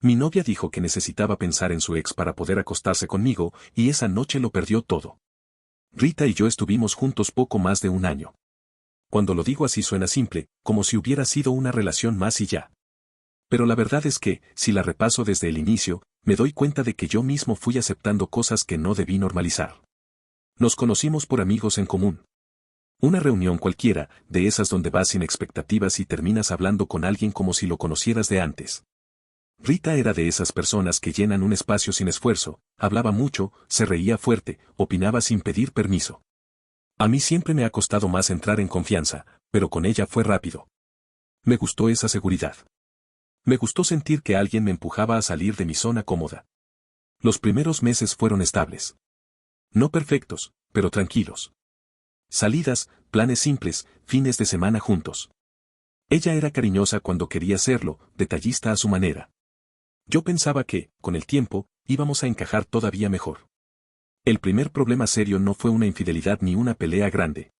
Mi novia dijo que necesitaba pensar en su ex para poder acostarse conmigo, y esa noche lo perdió todo. Rita y yo estuvimos juntos poco más de un año. Cuando lo digo así suena simple, como si hubiera sido una relación más y ya. Pero la verdad es que, si la repaso desde el inicio, me doy cuenta de que yo mismo fui aceptando cosas que no debí normalizar. Nos conocimos por amigos en común. Una reunión cualquiera, de esas donde vas sin expectativas y terminas hablando con alguien como si lo conocieras de antes. Rita era de esas personas que llenan un espacio sin esfuerzo, hablaba mucho, se reía fuerte, opinaba sin pedir permiso. A mí siempre me ha costado más entrar en confianza, pero con ella fue rápido. Me gustó esa seguridad. Me gustó sentir que alguien me empujaba a salir de mi zona cómoda. Los primeros meses fueron estables. No perfectos, pero tranquilos. Salidas, planes simples, fines de semana juntos. Ella era cariñosa cuando quería serlo, detallista a su manera. Yo pensaba que, con el tiempo, íbamos a encajar todavía mejor. El primer problema serio no fue una infidelidad ni una pelea grande.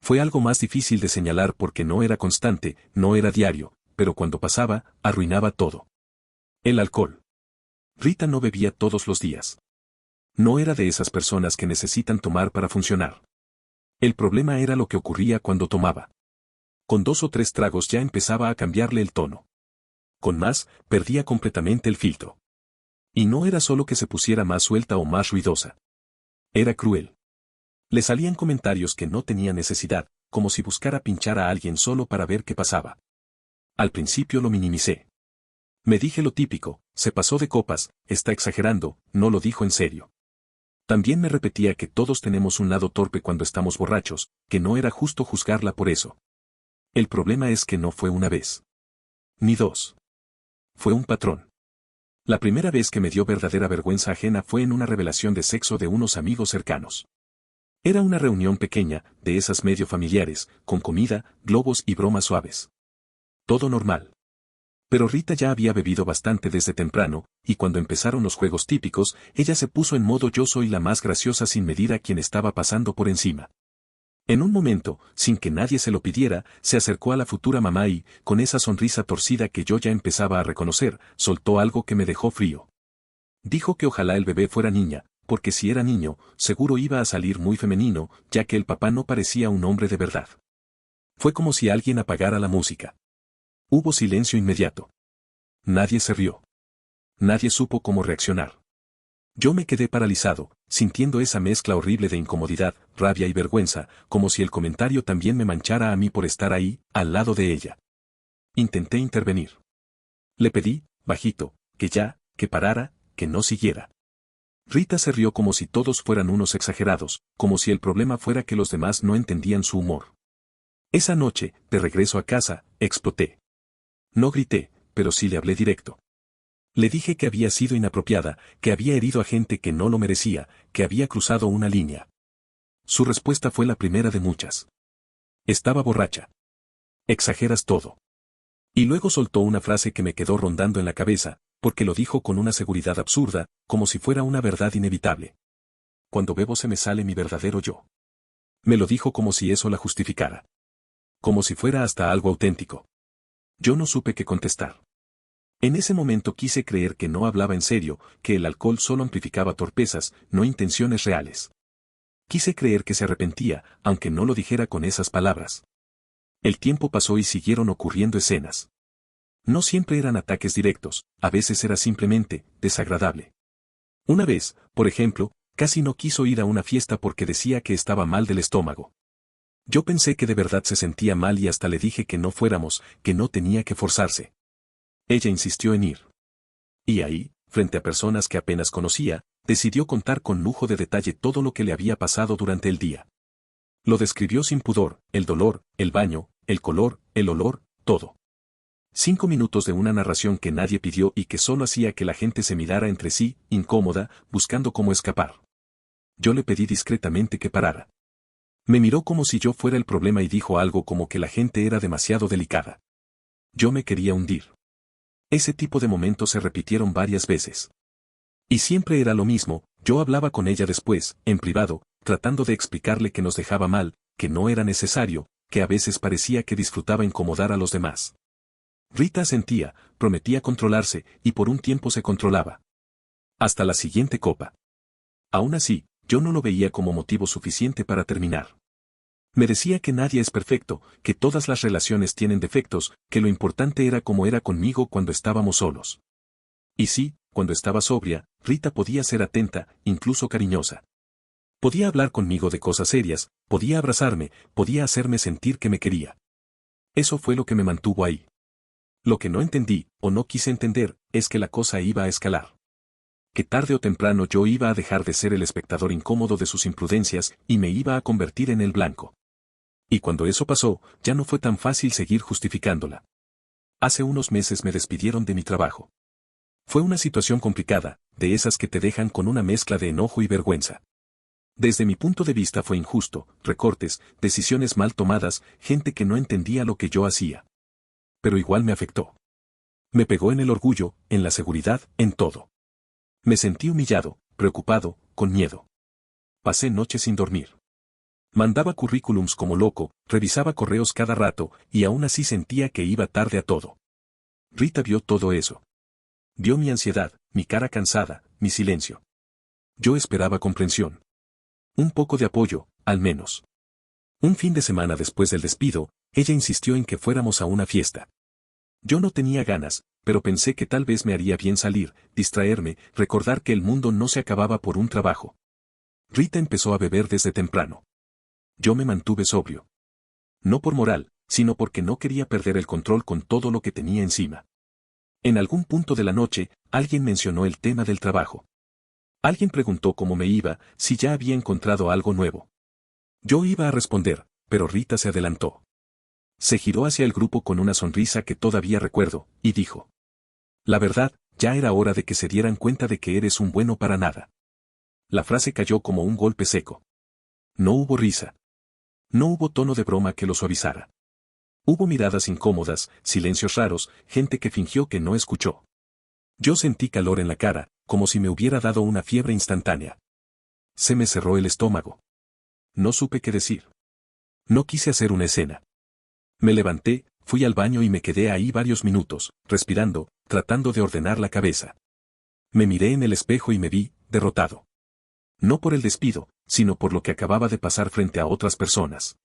Fue algo más difícil de señalar porque no era constante, no era diario, pero cuando pasaba, arruinaba todo. El alcohol. Rita no bebía todos los días. No era de esas personas que necesitan tomar para funcionar. El problema era lo que ocurría cuando tomaba. Con 2 o 3 tragos ya empezaba a cambiarle el tono. Con más, perdía completamente el filtro. Y no era solo que se pusiera más suelta o más ruidosa. Era cruel. Le salían comentarios que no tenía necesidad, como si buscara pinchar a alguien solo para ver qué pasaba. Al principio lo minimicé. Me dije lo típico, se pasó de copas, está exagerando, no lo dijo en serio. También me repetía que todos tenemos un lado torpe cuando estamos borrachos, que no era justo juzgarla por eso. El problema es que no fue una vez. Ni 2. Fue un patrón. La primera vez que me dio verdadera vergüenza ajena fue en una revelación de sexo de unos amigos cercanos. Era una reunión pequeña, de esas medio familiares, con comida, globos y bromas suaves. Todo normal. Pero Rita ya había bebido bastante desde temprano, y cuando empezaron los juegos típicos, ella se puso en modo yo soy la más graciosa sin medir a quien estaba pasando por encima. En un momento, sin que nadie se lo pidiera, se acercó a la futura mamá y, con esa sonrisa torcida que yo ya empezaba a reconocer, soltó algo que me dejó frío. Dijo que ojalá el bebé fuera niña, porque si era niño, seguro iba a salir muy femenino, ya que el papá no parecía un hombre de verdad. Fue como si alguien apagara la música. Hubo silencio inmediato. Nadie se rió. Nadie supo cómo reaccionar. Yo me quedé paralizado, sintiendo esa mezcla horrible de incomodidad, rabia y vergüenza, como si el comentario también me manchara a mí por estar ahí, al lado de ella. Intenté intervenir. Le pedí, bajito, que parara, que no siguiera. Rita se rió como si todos fueran unos exagerados, como si el problema fuera que los demás no entendían su humor. Esa noche, de regreso a casa, exploté. No grité, pero sí le hablé directo. Le dije que había sido inapropiada, que había herido a gente que no lo merecía, que había cruzado una línea. Su respuesta fue la primera de muchas. Estaba borracha. Exageras todo. Y luego soltó una frase que me quedó rondando en la cabeza, porque lo dijo con una seguridad absurda, como si fuera una verdad inevitable. Cuando bebo se me sale mi verdadero yo. Me lo dijo como si eso la justificara. Como si fuera hasta algo auténtico. Yo no supe qué contestar. En ese momento quise creer que no hablaba en serio, que el alcohol solo amplificaba torpezas, no intenciones reales. Quise creer que se arrepentía, aunque no lo dijera con esas palabras. El tiempo pasó y siguieron ocurriendo escenas. No siempre eran ataques directos, a veces era simplemente desagradable. Una vez, por ejemplo, casi no quiso ir a una fiesta porque decía que estaba mal del estómago. Yo pensé que de verdad se sentía mal y hasta le dije que no fuéramos, que no tenía que forzarse. Ella insistió en ir. Y ahí, frente a personas que apenas conocía, decidió contar con lujo de detalle todo lo que le había pasado durante el día. Lo describió sin pudor, el dolor, el baño, el color, el olor, todo. 5 minutos de una narración que nadie pidió y que solo hacía que la gente se mirara entre sí, incómoda, buscando cómo escapar. Yo le pedí discretamente que parara. Me miró como si yo fuera el problema y dijo algo como que la gente era demasiado delicada. Yo me quería hundir. Ese tipo de momentos se repitieron varias veces. Y siempre era lo mismo, yo hablaba con ella después, en privado, tratando de explicarle que nos dejaba mal, que no era necesario, que a veces parecía que disfrutaba incomodar a los demás. Rita asentía, prometía controlarse, y por un tiempo se controlaba. Hasta la siguiente copa. Aún así, yo no lo veía como motivo suficiente para terminar. Me decía que nadie es perfecto, que todas las relaciones tienen defectos, que lo importante era cómo era conmigo cuando estábamos solos. Y sí, cuando estaba sobria, Rita podía ser atenta, incluso cariñosa. Podía hablar conmigo de cosas serias, podía abrazarme, podía hacerme sentir que me quería. Eso fue lo que me mantuvo ahí. Lo que no entendí, o no quise entender, es que la cosa iba a escalar. Que tarde o temprano yo iba a dejar de ser el espectador incómodo de sus imprudencias y me iba a convertir en el blanco. Y cuando eso pasó, ya no fue tan fácil seguir justificándola. Hace unos meses me despidieron de mi trabajo. Fue una situación complicada, de esas que te dejan con una mezcla de enojo y vergüenza. Desde mi punto de vista fue injusto, recortes, decisiones mal tomadas, gente que no entendía lo que yo hacía. Pero igual me afectó. Me pegó en el orgullo, en la seguridad, en todo. Me sentí humillado, preocupado, con miedo. Pasé noches sin dormir. Mandaba currículums como loco, revisaba correos cada rato, y aún así sentía que iba tarde a todo. Rita vio todo eso. Vio mi ansiedad, mi cara cansada, mi silencio. Yo esperaba comprensión. Un poco de apoyo, al menos. Un fin de semana después del despido, ella insistió en que fuéramos a una fiesta. Yo no tenía ganas, pero pensé que tal vez me haría bien salir, distraerme, recordar que el mundo no se acababa por un trabajo. Rita empezó a beber desde temprano. Yo me mantuve sobrio. No por moral, sino porque no quería perder el control con todo lo que tenía encima. En algún punto de la noche, alguien mencionó el tema del trabajo. Alguien preguntó cómo me iba, si ya había encontrado algo nuevo. Yo iba a responder, pero Rita se adelantó. Se giró hacia el grupo con una sonrisa que todavía recuerdo, y dijo: la verdad, ya era hora de que se dieran cuenta de que eres un bueno para nada. La frase cayó como un golpe seco. No hubo risa. No hubo tono de broma que lo suavizara. Hubo miradas incómodas, silencios raros, gente que fingió que no escuchó. Yo sentí calor en la cara, como si me hubiera dado una fiebre instantánea. Se me cerró el estómago. No supe qué decir. No quise hacer una escena. Me levanté, fui al baño y me quedé ahí varios minutos, respirando, tratando de ordenar la cabeza. Me miré en el espejo y me vi, derrotado. No por el despido, sino por lo que acababa de pasar frente a otras personas.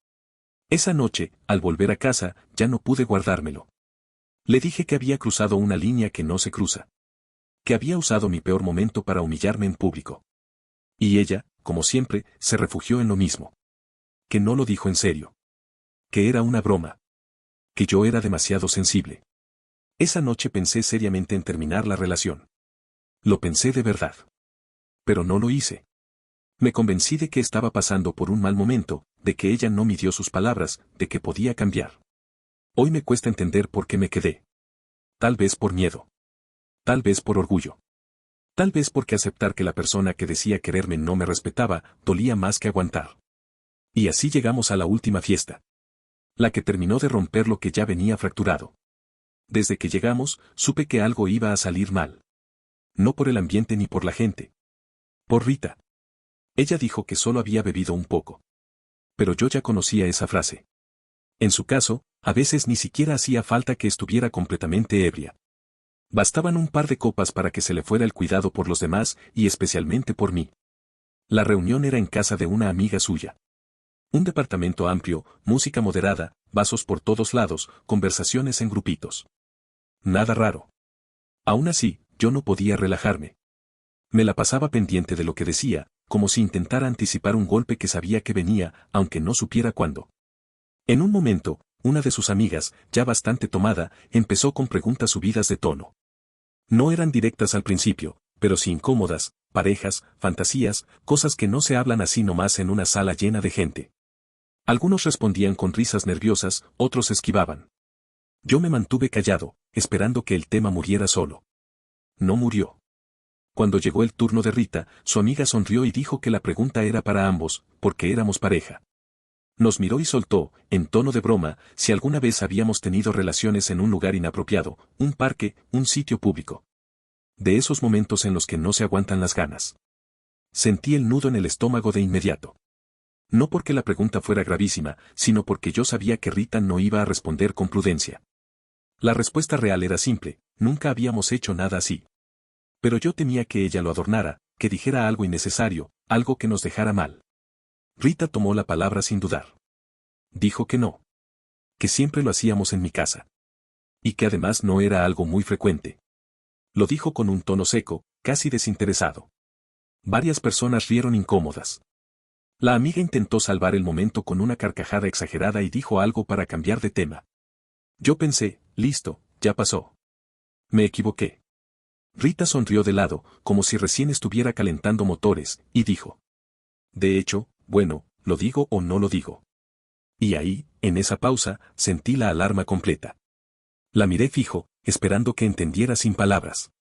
Esa noche, al volver a casa, ya no pude guardármelo. Le dije que había cruzado una línea que no se cruza. Que había usado mi peor momento para humillarme en público. Y ella, como siempre, se refugió en lo mismo. Que no lo dijo en serio. Que era una broma. Que yo era demasiado sensible. Esa noche pensé seriamente en terminar la relación. Lo pensé de verdad. Pero no lo hice. Me convencí de que estaba pasando por un mal momento, de que ella no midió sus palabras, de que podía cambiar. Hoy me cuesta entender por qué me quedé. Tal vez por miedo. Tal vez por orgullo. Tal vez porque aceptar que la persona que decía quererme no me respetaba, dolía más que aguantar. Y así llegamos a la última fiesta. La que terminó de romper lo que ya venía fracturado. Desde que llegamos, supe que algo iba a salir mal. No por el ambiente ni por la gente. Por Rita. Ella dijo que solo había bebido un poco. Pero yo ya conocía esa frase. En su caso, a veces ni siquiera hacía falta que estuviera completamente ebria. Bastaban un par de copas para que se le fuera el cuidado por los demás y especialmente por mí. La reunión era en casa de una amiga suya. Un departamento amplio, música moderada, vasos por todos lados, conversaciones en grupitos. Nada raro. Aún así, yo no podía relajarme. Me la pasaba pendiente de lo que decía, como si intentara anticipar un golpe que sabía que venía, aunque no supiera cuándo. En un momento, una de sus amigas, ya bastante tomada, empezó con preguntas subidas de tono. No eran directas al principio, pero sí incómodas, parejas, fantasías, cosas que no se hablan así nomás en una sala llena de gente. Algunos respondían con risas nerviosas, otros esquivaban. Yo me mantuve callado, esperando que el tema muriera solo. No murió. Cuando llegó el turno de Rita, su amiga sonrió y dijo que la pregunta era para ambos, porque éramos pareja. Nos miró y soltó, en tono de broma, si alguna vez habíamos tenido relaciones en un lugar inapropiado, un parque, un sitio público. De esos momentos en los que no se aguantan las ganas. Sentí el nudo en el estómago de inmediato. No porque la pregunta fuera gravísima, sino porque yo sabía que Rita no iba a responder con prudencia. La respuesta real era simple, nunca habíamos hecho nada así. Pero yo temía que ella lo adornara, que dijera algo innecesario, algo que nos dejara mal. Rita tomó la palabra sin dudar. Dijo que no. Que siempre lo hacíamos en mi casa. Y que además no era algo muy frecuente. Lo dijo con un tono seco, casi desinteresado. Varias personas rieron incómodas. La amiga intentó salvar el momento con una carcajada exagerada y dijo algo para cambiar de tema. Yo pensé, listo, ya pasó. Me equivoqué. Rita sonrió de lado, como si recién estuviera calentando motores, y dijo. De hecho, bueno, ¿lo digo o no lo digo? Y ahí, en esa pausa, sentí la alarma completa. La miré fijo, esperando que entendiera sin palabras.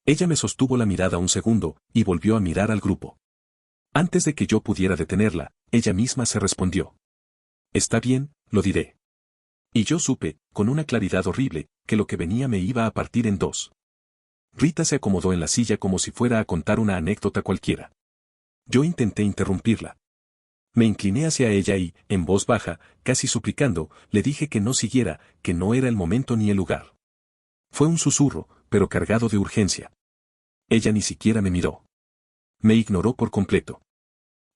Ella me sostuvo la mirada un segundo, y volvió a mirar al grupo. Antes de que yo pudiera detenerla, ella misma se respondió. Está bien, lo diré. Y yo supe, con una claridad horrible, que lo que venía me iba a partir en dos. Rita se acomodó en la silla como si fuera a contar una anécdota cualquiera. Yo intenté interrumpirla. Me incliné hacia ella y, en voz baja, casi suplicando, le dije que no siguiera, que no era el momento ni el lugar. Fue un susurro, pero cargado de urgencia. Ella ni siquiera me miró. Me ignoró por completo.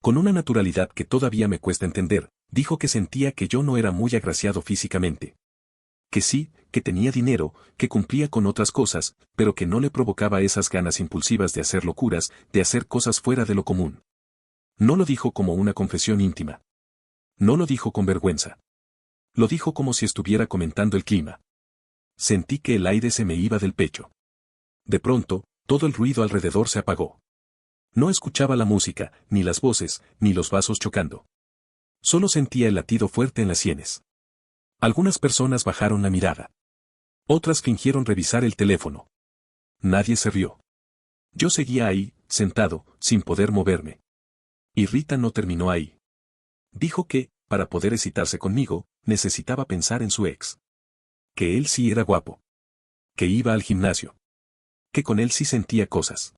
Con una naturalidad que todavía me cuesta entender, dijo que sentía que yo no era muy agraciado físicamente. Que sí, que tenía dinero, que cumplía con otras cosas, pero que no le provocaba esas ganas impulsivas de hacer locuras, de hacer cosas fuera de lo común. No lo dijo como una confesión íntima. No lo dijo con vergüenza. Lo dijo como si estuviera comentando el clima. Sentí que el aire se me iba del pecho. De pronto, todo el ruido alrededor se apagó. No escuchaba la música, ni las voces, ni los vasos chocando. Solo sentía el latido fuerte en las sienes. Algunas personas bajaron la mirada. Otras fingieron revisar el teléfono. Nadie se rió. Yo seguía ahí, sentado, sin poder moverme. Y Rita no terminó ahí. Dijo que, para poder excitarse conmigo, necesitaba pensar en su ex. Que él sí era guapo. Que iba al gimnasio. Que con él sí sentía cosas.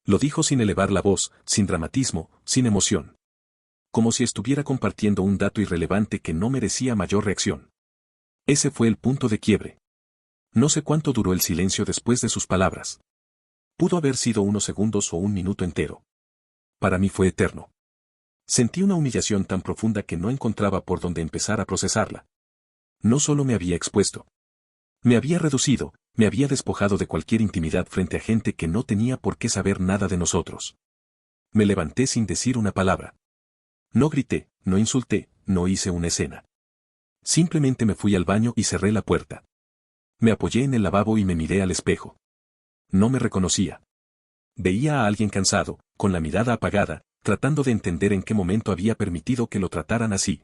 Lo dijo sin elevar la voz, sin dramatismo, sin emoción. Como si estuviera compartiendo un dato irrelevante que no merecía mayor reacción. Ese fue el punto de quiebre. No sé cuánto duró el silencio después de sus palabras. Pudo haber sido unos segundos o un minuto entero. Para mí fue eterno. Sentí una humillación tan profunda que no encontraba por dónde empezar a procesarla. No solo me había expuesto. Me había reducido, me había despojado de cualquier intimidad frente a gente que no tenía por qué saber nada de nosotros. Me levanté sin decir una palabra. No grité, no insulté, no hice una escena. Simplemente me fui al baño y cerré la puerta. Me apoyé en el lavabo y me miré al espejo. No me reconocía. Veía a alguien cansado, con la mirada apagada, tratando de entender en qué momento había permitido que lo trataran así.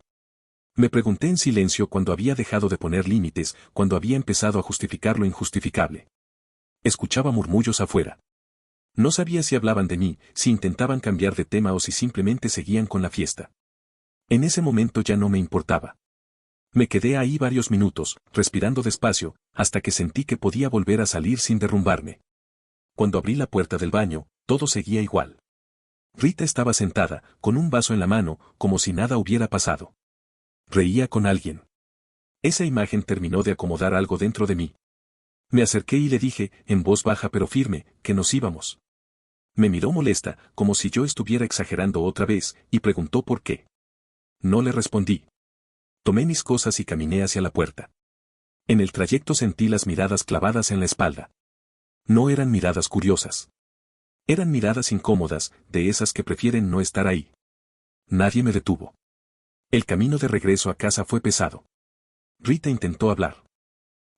Me pregunté en silencio cuando había dejado de poner límites, cuando había empezado a justificar lo injustificable. Escuchaba murmullos afuera. No sabía si hablaban de mí, si intentaban cambiar de tema o si simplemente seguían con la fiesta. En ese momento ya no me importaba. Me quedé ahí varios minutos, respirando despacio, hasta que sentí que podía volver a salir sin derrumbarme. Cuando abrí la puerta del baño, todo seguía igual. Rita estaba sentada, con un vaso en la mano, como si nada hubiera pasado. Reía con alguien. Esa imagen terminó de acomodar algo dentro de mí. Me acerqué y le dije, en voz baja pero firme, que nos íbamos. Me miró molesta, como si yo estuviera exagerando otra vez, y preguntó por qué. No le respondí. Tomé mis cosas y caminé hacia la puerta. En el trayecto sentí las miradas clavadas en la espalda. No eran miradas curiosas. Eran miradas incómodas, de esas que prefieren no estar ahí. Nadie me detuvo. El camino de regreso a casa fue pesado. Rita intentó hablar.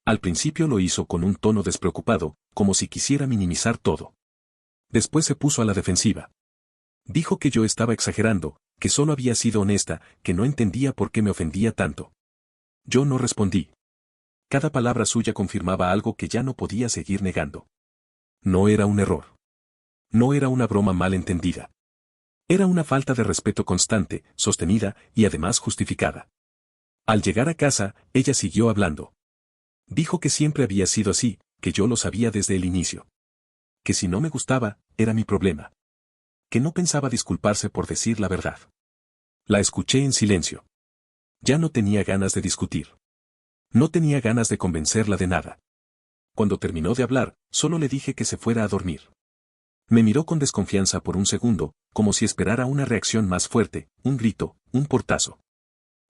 Al principio lo hizo con un tono despreocupado, como si quisiera minimizar todo. Después se puso a la defensiva. Dijo que yo estaba exagerando, que solo había sido honesta, que no entendía por qué me ofendía tanto. Yo no respondí. Cada palabra suya confirmaba algo que ya no podía seguir negando. No era un error. No era una broma mal entendida. Era una falta de respeto constante, sostenida y además justificada. Al llegar a casa, ella siguió hablando. Dijo que siempre había sido así, que yo lo sabía desde el inicio. Que si no me gustaba, era mi problema. Que no pensaba disculparse por decir la verdad. La escuché en silencio. Ya no tenía ganas de discutir. No tenía ganas de convencerla de nada. Cuando terminó de hablar, solo le dije que se fuera a dormir. Me miró con desconfianza por un segundo, como si esperara una reacción más fuerte, un grito, un portazo.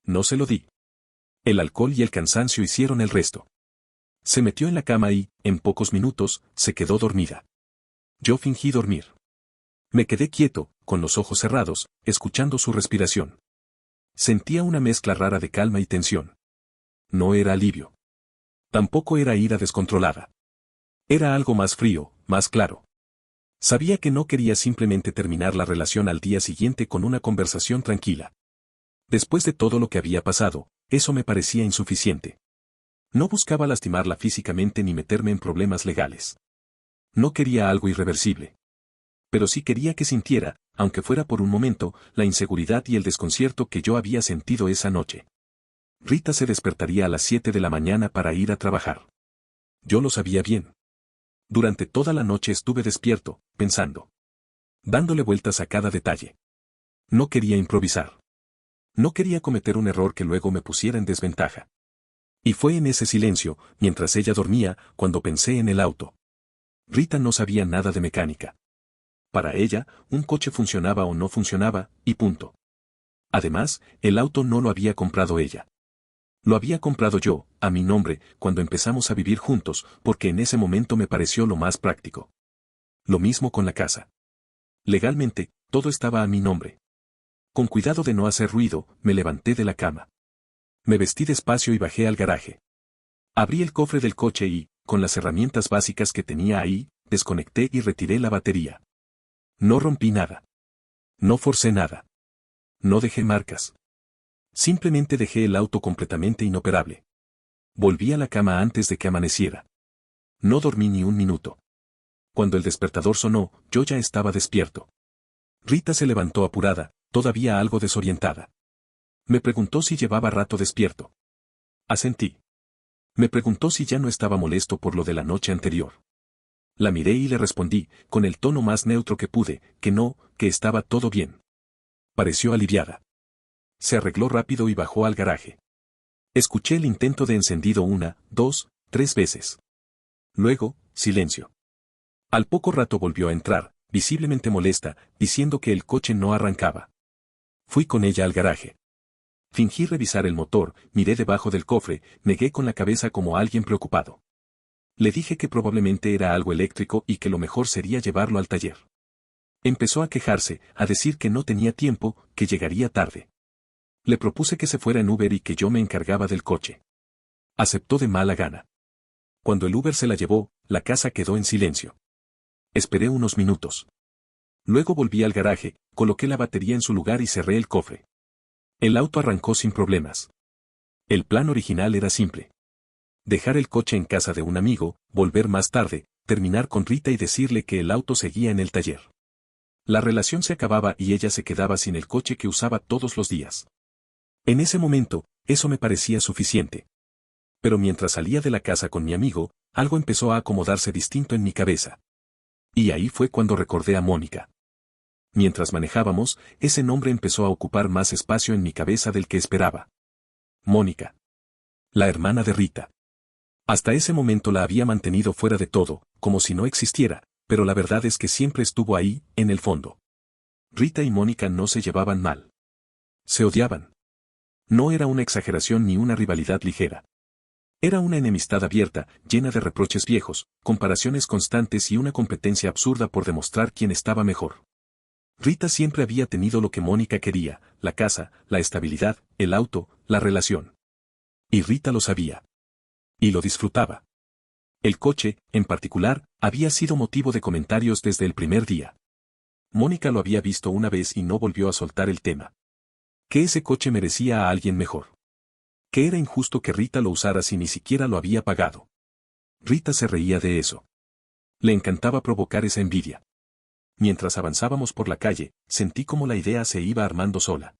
No se lo di. El alcohol y el cansancio hicieron el resto. Se metió en la cama y, en pocos minutos, se quedó dormida. Yo fingí dormir. Me quedé quieto, con los ojos cerrados, escuchando su respiración. Sentía una mezcla rara de calma y tensión. No era alivio. Tampoco era ira descontrolada. Era algo más frío, más claro. Sabía que no quería simplemente terminar la relación al día siguiente con una conversación tranquila. Después de todo lo que había pasado, eso me parecía insuficiente. No buscaba lastimarla físicamente ni meterme en problemas legales. No quería algo irreversible. Pero sí quería que sintiera, aunque fuera por un momento, la inseguridad y el desconcierto que yo había sentido esa noche. Rita se despertaría a las 7 de la mañana para ir a trabajar. Yo lo sabía bien. Durante toda la noche estuve despierto, pensando. Dándole vueltas a cada detalle. No quería improvisar. No quería cometer un error que luego me pusiera en desventaja. Y fue en ese silencio, mientras ella dormía, cuando pensé en el auto. Rita no sabía nada de mecánica. Para ella, un coche funcionaba o no funcionaba, y punto. Además, el auto no lo había comprado ella. Lo había comprado yo, a mi nombre, cuando empezamos a vivir juntos, porque en ese momento me pareció lo más práctico. Lo mismo con la casa. Legalmente, todo estaba a mi nombre. Con cuidado de no hacer ruido, me levanté de la cama. Me vestí despacio y bajé al garaje. Abrí el cofre del coche y, con las herramientas básicas que tenía ahí, desconecté y retiré la batería. No rompí nada. No forcé nada. No dejé marcas. Simplemente dejé el auto completamente inoperable. Volví a la cama antes de que amaneciera. No dormí ni un minuto. Cuando el despertador sonó, yo ya estaba despierto. Rita se levantó apurada, todavía algo desorientada. Me preguntó si llevaba rato despierto. Asentí. Me preguntó si ya no estaba molesto por lo de la noche anterior. La miré y le respondí, con el tono más neutro que pude, que no, que estaba todo bien. Pareció aliviada. Se arregló rápido y bajó al garaje. Escuché el intento de encendido 1, 2, 3 veces. Luego, silencio. Al poco rato volvió a entrar, visiblemente molesta, diciendo que el coche no arrancaba. Fui con ella al garaje. Fingí revisar el motor, miré debajo del cofre, negué con la cabeza como alguien preocupado. Le dije que probablemente era algo eléctrico y que lo mejor sería llevarlo al taller. Empezó a quejarse, a decir que no tenía tiempo, que llegaría tarde. Le propuse que se fuera en Uber y que yo me encargaba del coche. Aceptó de mala gana. Cuando el Uber se la llevó, la casa quedó en silencio. Esperé unos minutos. Luego volví al garaje, coloqué la batería en su lugar y cerré el cofre. El auto arrancó sin problemas. El plan original era simple. Dejar el coche en casa de un amigo, volver más tarde, terminar con Rita y decirle que el auto seguía en el taller. La relación se acababa y ella se quedaba sin el coche que usaba todos los días. En ese momento, eso me parecía suficiente. Pero mientras salía de la casa con mi amigo, algo empezó a acomodarse distinto en mi cabeza. Y ahí fue cuando recordé a Mónica. Mientras manejábamos, ese nombre empezó a ocupar más espacio en mi cabeza del que esperaba. Mónica. La hermana de Rita. Hasta ese momento la había mantenido fuera de todo, como si no existiera, pero la verdad es que siempre estuvo ahí, en el fondo. Rita y Mónica no se llevaban mal. Se odiaban. No era una exageración ni una rivalidad ligera. Era una enemistad abierta, llena de reproches viejos, comparaciones constantes y una competencia absurda por demostrar quién estaba mejor. Rita siempre había tenido lo que Mónica quería, la casa, la estabilidad, el auto, la relación. Y Rita lo sabía. Y lo disfrutaba. El coche, en particular, había sido motivo de comentarios desde el primer día. Mónica lo había visto una vez y no volvió a soltar el tema. Que ese coche merecía a alguien mejor. Que era injusto que Rita lo usara si ni siquiera lo había pagado. Rita se reía de eso. Le encantaba provocar esa envidia. Mientras avanzábamos por la calle, sentí como la idea se iba armando sola.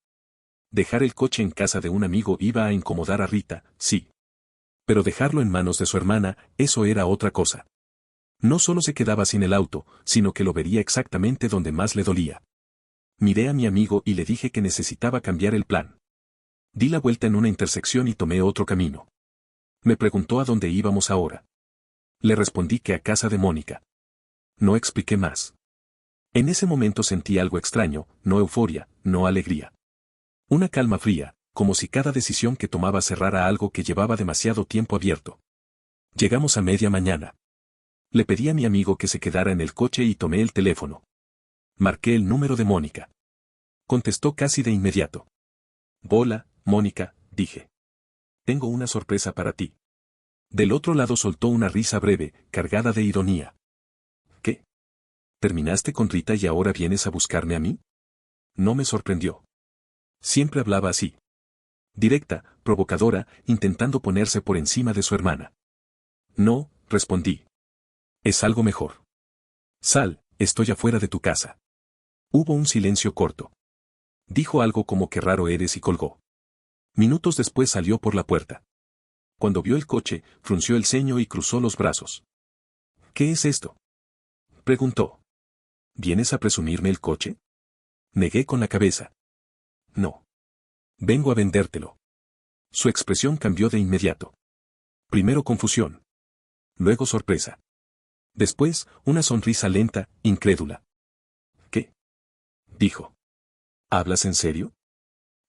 Dejar el coche en casa de un amigo iba a incomodar a Rita, sí. Pero dejarlo en manos de su hermana, eso era otra cosa. No solo se quedaba sin el auto, sino que lo vería exactamente donde más le dolía. Miré a mi amigo y le dije que necesitaba cambiar el plan. Di la vuelta en una intersección y tomé otro camino. Me preguntó a dónde íbamos ahora. Le respondí que a casa de Mónica. No expliqué más. En ese momento sentí algo extraño, no euforia, no alegría. Una calma fría, como si cada decisión que tomaba cerrara algo que llevaba demasiado tiempo abierto. Llegamos a media mañana. Le pedí a mi amigo que se quedara en el coche y tomé el teléfono. Marqué el número de Mónica. Contestó casi de inmediato. Hola, Mónica, dije. Tengo una sorpresa para ti. Del otro lado soltó una risa breve, cargada de ironía. ¿Qué? ¿Terminaste con Rita y ahora vienes a buscarme a mí? No me sorprendió. Siempre hablaba así. Directa, provocadora, intentando ponerse por encima de su hermana. No, respondí. Es algo mejor. Sal, estoy afuera de tu casa. Hubo un silencio corto. Dijo algo como que raro eres y colgó. Minutos después salió por la puerta. Cuando vio el coche, frunció el ceño y cruzó los brazos. ¿Qué es esto? Preguntó. ¿Vienes a presumirme el coche? Negué con la cabeza. No. Vengo a vendértelo. Su expresión cambió de inmediato. Primero confusión. Luego sorpresa. Después, una sonrisa lenta, incrédula. ¿Qué? Dijo. ¿Hablas en serio?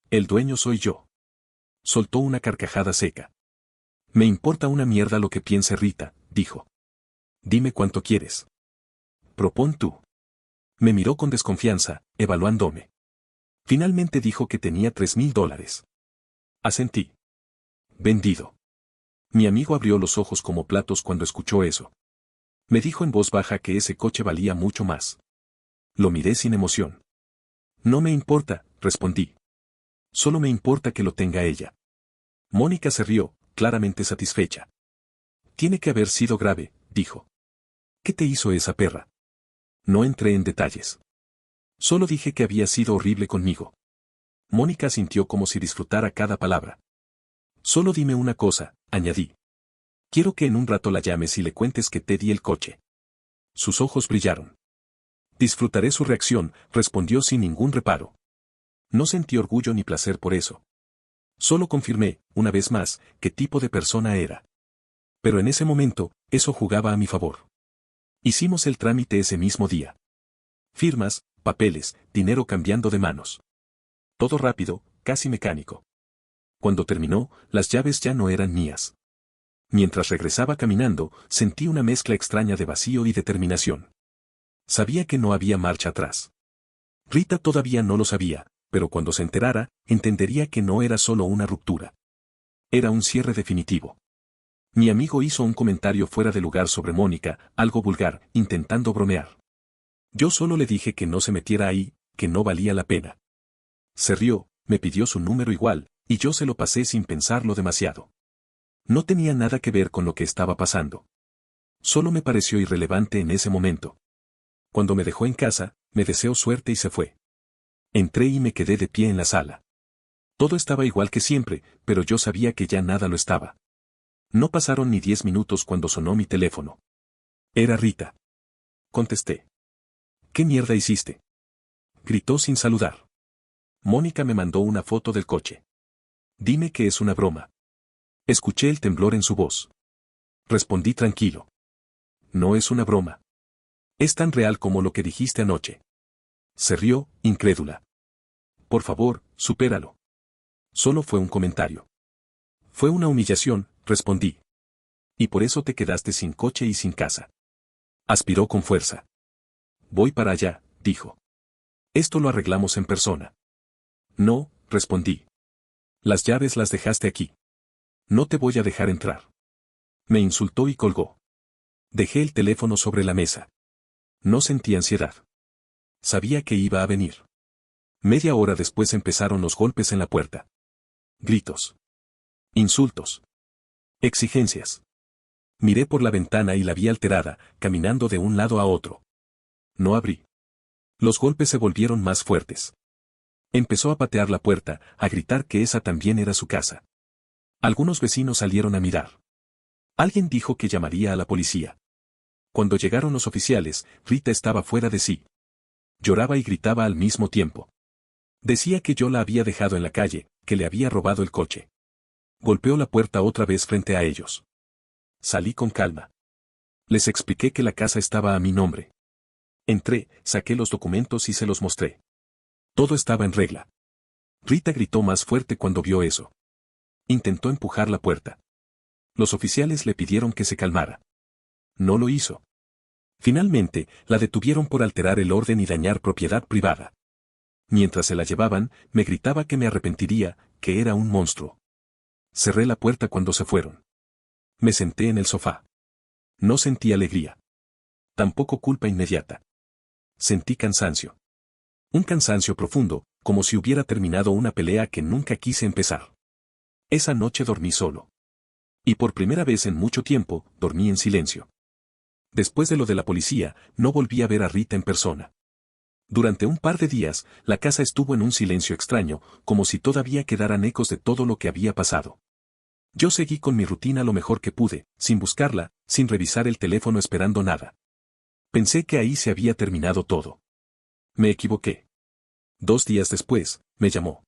El dueño soy yo. Soltó una carcajada seca. Me importa una mierda lo que piense Rita, dijo. Dime cuánto quieres. Propón tú. Me miró con desconfianza, evaluándome. Finalmente dijo que tenía $3,000. Asentí. Vendido. Mi amigo abrió los ojos como platos cuando escuchó eso. Me dijo en voz baja que ese coche valía mucho más. Lo miré sin emoción. No me importa, respondí. Solo me importa que lo tenga ella. Mónica se rió, claramente satisfecha. Tiene que haber sido grave, dijo. ¿Qué te hizo esa perra? No entré en detalles. Solo dije que había sido horrible conmigo. Mónica sintió como si disfrutara cada palabra. Solo dime una cosa, añadí. Quiero que en un rato la llames y le cuentes que te di el coche. Sus ojos brillaron. Disfrutaré su reacción, respondió sin ningún reparo. No sentí orgullo ni placer por eso. Solo confirmé, una vez más, qué tipo de persona era. Pero en ese momento, eso jugaba a mi favor. Hicimos el trámite ese mismo día. Firmas, papeles, dinero cambiando de manos. Todo rápido, casi mecánico. Cuando terminó, las llaves ya no eran mías. Mientras regresaba caminando, sentí una mezcla extraña de vacío y determinación. Sabía que no había marcha atrás. Rita todavía no lo sabía, pero cuando se enterara, entendería que no era solo una ruptura. Era un cierre definitivo. Mi amigo hizo un comentario fuera de lugar sobre Mónica, algo vulgar, intentando bromear. Yo solo le dije que no se metiera ahí, que no valía la pena. Se rió, me pidió su número igual, y yo se lo pasé sin pensarlo demasiado. No tenía nada que ver con lo que estaba pasando. Solo me pareció irrelevante en ese momento. Cuando me dejó en casa, me deseó suerte y se fue. Entré y me quedé de pie en la sala. Todo estaba igual que siempre, pero yo sabía que ya nada lo estaba. No pasaron ni 10 minutos cuando sonó mi teléfono. Era Rita. Contesté. ¿Qué mierda hiciste? Gritó sin saludar. Mónica me mandó una foto del coche. Dime que es una broma. Escuché el temblor en su voz. Respondí tranquilo. No es una broma. Es tan real como lo que dijiste anoche. Se rió, incrédula. Por favor, supéralo. Solo fue un comentario. Fue una humillación, respondí. Y por eso te quedaste sin coche y sin casa. Aspiró con fuerza. Voy para allá, dijo. Esto lo arreglamos en persona. No, respondí. Las llaves las dejaste aquí. No te voy a dejar entrar. Me insultó y colgó. Dejé el teléfono sobre la mesa. No sentí ansiedad. Sabía que iba a venir. Media hora después empezaron los golpes en la puerta. Gritos. Insultos. Exigencias. Miré por la ventana y la vi alterada, caminando de un lado a otro. No abrí. Los golpes se volvieron más fuertes. Empezó a patear la puerta, a gritar que esa también era su casa. Algunos vecinos salieron a mirar. Alguien dijo que llamaría a la policía. Cuando llegaron los oficiales, Rita estaba fuera de sí. Lloraba y gritaba al mismo tiempo. Decía que yo la había dejado en la calle, que le había robado el coche. Golpeó la puerta otra vez frente a ellos. Salí con calma. Les expliqué que la casa estaba a mi nombre. Entré, saqué los documentos y se los mostré. Todo estaba en regla. Rita gritó más fuerte cuando vio eso. Intentó empujar la puerta. Los oficiales le pidieron que se calmara. No lo hizo. Finalmente, la detuvieron por alterar el orden y dañar propiedad privada. Mientras se la llevaban, me gritaba que me arrepentiría, que era un monstruo. Cerré la puerta cuando se fueron. Me senté en el sofá. No sentí alegría. Tampoco culpa inmediata. Sentí cansancio. Un cansancio profundo, como si hubiera terminado una pelea que nunca quise empezar. Esa noche dormí solo. Y por primera vez en mucho tiempo, dormí en silencio. Después de lo de la policía, no volví a ver a Rita en persona. Durante un par de días, la casa estuvo en un silencio extraño, como si todavía quedaran ecos de todo lo que había pasado. Yo seguí con mi rutina lo mejor que pude, sin buscarla, sin revisar el teléfono esperando nada. Pensé que ahí se había terminado todo. Me equivoqué. 2 días después, me llamó.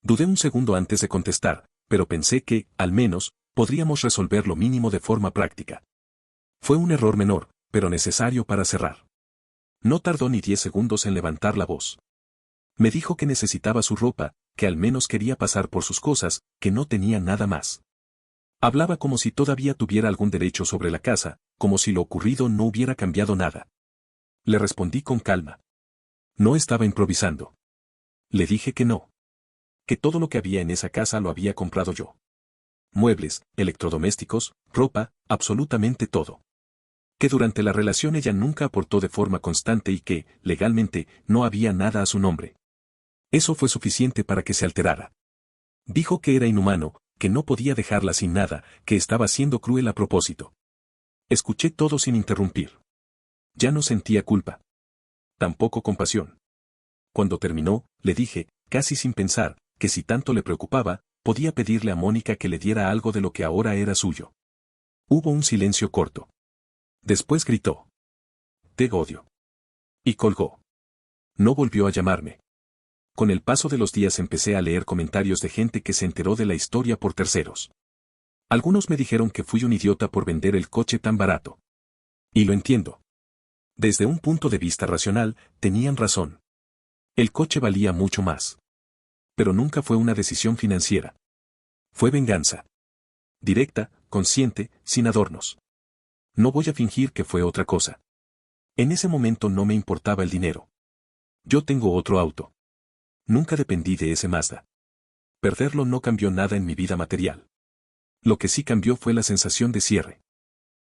Dudé un segundo antes de contestar, pero pensé que, al menos, podríamos resolver lo mínimo de forma práctica. Fue un error menor, pero necesario para cerrar. No tardó ni 10 segundos en levantar la voz. Me dijo que necesitaba su ropa, que al menos quería pasar por sus cosas, que no tenía nada más. Hablaba como si todavía tuviera algún derecho sobre la casa, como si lo ocurrido no hubiera cambiado nada. Le respondí con calma. No estaba improvisando. Le dije que no. Que todo lo que había en esa casa lo había comprado yo. Muebles, electrodomésticos, ropa, absolutamente todo. Que durante la relación ella nunca aportó de forma constante y que, legalmente, no había nada a su nombre. Eso fue suficiente para que se alterara. Dijo que era inhumano, que no podía dejarla sin nada, que estaba siendo cruel a propósito. Escuché todo sin interrumpir. Ya no sentía culpa. Tampoco compasión. Cuando terminó, le dije, casi sin pensar, que si tanto le preocupaba, podía pedirle a Mónica que le diera algo de lo que ahora era suyo. Hubo un silencio corto. Después gritó. Te odio. Y colgó. No volvió a llamarme. Con el paso de los días empecé a leer comentarios de gente que se enteró de la historia por terceros. Algunos me dijeron que fui un idiota por vender el coche tan barato. Y lo entiendo. Desde un punto de vista racional, tenían razón. El coche valía mucho más. Pero nunca fue una decisión financiera. Fue venganza. Directa, consciente, sin adornos. No voy a fingir que fue otra cosa. En ese momento no me importaba el dinero. Yo tengo otro auto. Nunca dependí de ese Mazda. Perderlo no cambió nada en mi vida material. Lo que sí cambió fue la sensación de cierre.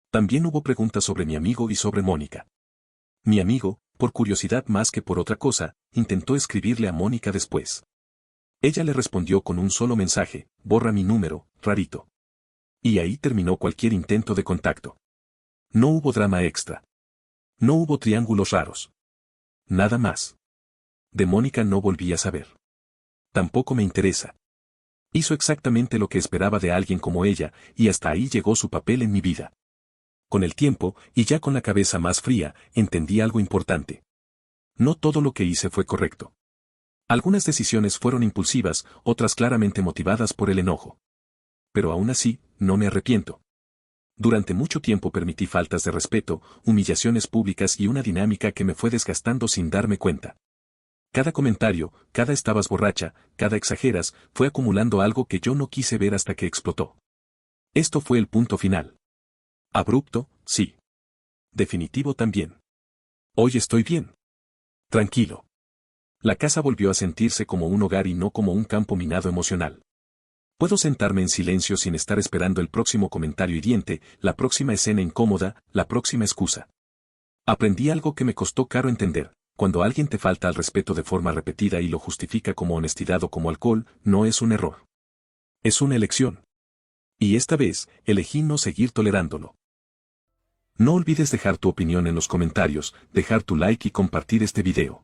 También hubo preguntas sobre mi amigo y sobre Mónica. Mi amigo, por curiosidad más que por otra cosa, intentó escribirle a Mónica después. Ella le respondió con un solo mensaje, borra mi número, rarito. Y ahí terminó cualquier intento de contacto. No hubo drama extra. No hubo triángulos raros. Nada más. De Mónica no volví a saber. Tampoco me interesa. Hizo exactamente lo que esperaba de alguien como ella, y hasta ahí llegó su papel en mi vida. Con el tiempo, y ya con la cabeza más fría, entendí algo importante. No todo lo que hice fue correcto. Algunas decisiones fueron impulsivas, otras claramente motivadas por el enojo. Pero aún así, no me arrepiento. Durante mucho tiempo permití faltas de respeto, humillaciones públicas y una dinámica que me fue desgastando sin darme cuenta. Cada comentario, cada estabas borracha, cada exageras, fue acumulando algo que yo no quise ver hasta que explotó. Esto fue el punto final. Abrupto, sí. Definitivo también. Hoy estoy bien. Tranquilo. La casa volvió a sentirse como un hogar y no como un campo minado emocional. Puedo sentarme en silencio sin estar esperando el próximo comentario hiriente, la próxima escena incómoda, la próxima excusa. Aprendí algo que me costó caro entender. Cuando alguien te falta al respeto de forma repetida y lo justifica como honestidad o como alcohol, no es un error. Es una elección. Y esta vez, elegí no seguir tolerándolo. No olvides dejar tu opinión en los comentarios, dejar tu like y compartir este video.